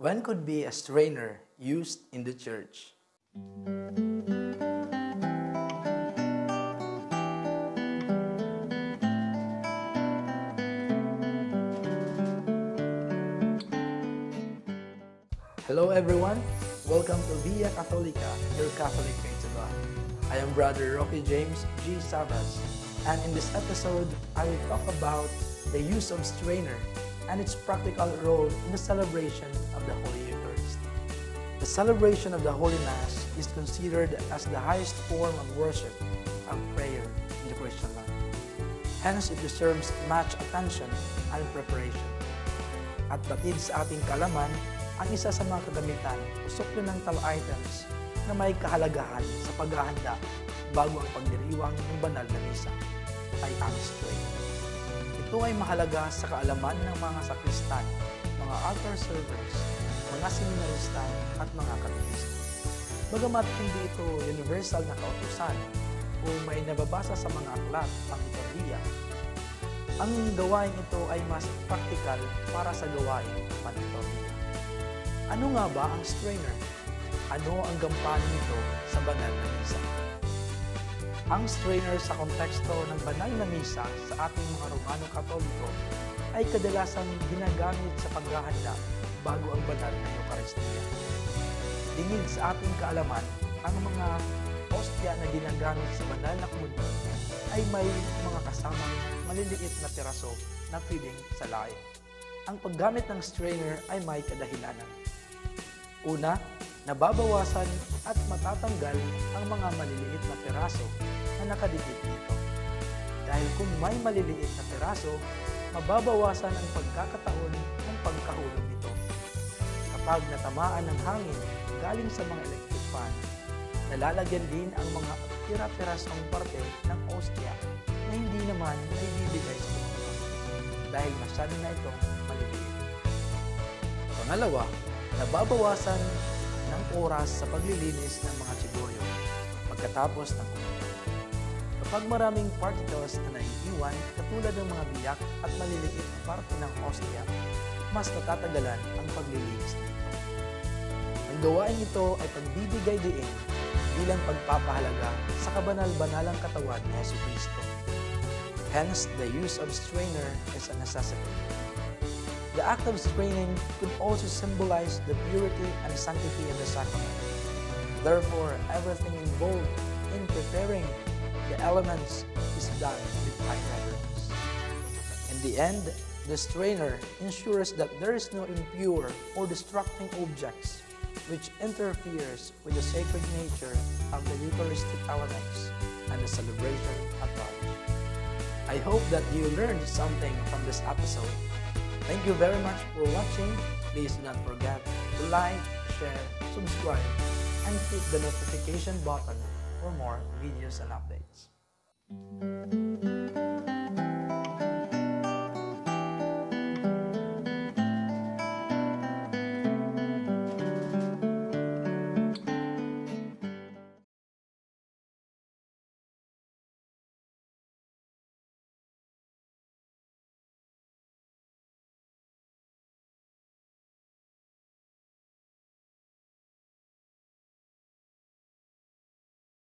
When could be a strainer used in the church? Hello everyone, welcome to Via Catholica, your Catholic faith to God. I am Brother Rocky James G. Sabas, and in this episode, I will talk about the use of strainer and its practical role in the celebration of the Holy Eucharist. The celebration of the Holy Mass is considered as the highest form of worship and prayer in the Christian life. Hence, it deserves much attention and preparation. At batid sa ating kalaman, ang isa sa mga kagamitan o supplemental items na may kahalagahan sa paghahanda bago ang pagdiriwang ng banal na misa ay ang strainer. Ito ay mahalaga sa kaalaman ng mga sakristan, mga altar servers, mga seminarista at mga katehista. Bagamat hindi ito universal na kautusan o may nababasa sa mga aklat ang liturhiya, ang gawain ito ay mas praktikal para sa gawain panliturhiya. Ano nga ba ang strainer? Ano ang gampanin nito sa banal na misa? Ang strainer sa konteksto ng banal na misa sa ating mga Romano Katoliko ay kadalasang ginagamit sa paghahanda bago ang banal na Eucharistia. Dingid sa ating kaalaman, ang mga ostya na ginagamit sa banal na komunyon ay may mga kasamang maliliit na piraso na piling sa laing. Ang paggamit ng strainer ay may kadahilanan. Una, nababawasan at matatanggal ang mga maliliit na piraso na nakadikit dito. Dahil kung may maliliit na piraso, mababawasan ang pagkakataon ng pagkahulog nito. Kapag natamaan ng hangin galing sa mga electric fan, nalalagyan din ang mga pira-pirasong parte ng ostya na hindi naman naibibigay sa komunyon dahil masyado na itong maliliit. Pangalawa, nababawasan ng oras sa paglilinis ng mga tsigoyo pagkatapos ng komunyon. Kapag maraming particles na naiiwan katulad ng mga biyak at maliliit na parte ng ostya, mas natatagalan ang paglilinis nito. Ang gawain ito ay pagbibigay diin bilang pagpapahalaga sa kabanal-banalang katawan ni Jesucristo. Hence, the use of strainer is a necessity. The act of straining could also symbolize the purity and sanctity of the sacrament. Therefore, everything involved in preparing the elements is done with high reverence. In the end, the strainer ensures that there is no impure or distracting objects which interferes with the sacred nature of the Eucharistic elements and the celebration at large. I hope that you learned something from this episode. Thank you very much for watching. Please do not forget to like, share, subscribe, and click the notification button for more videos and updates.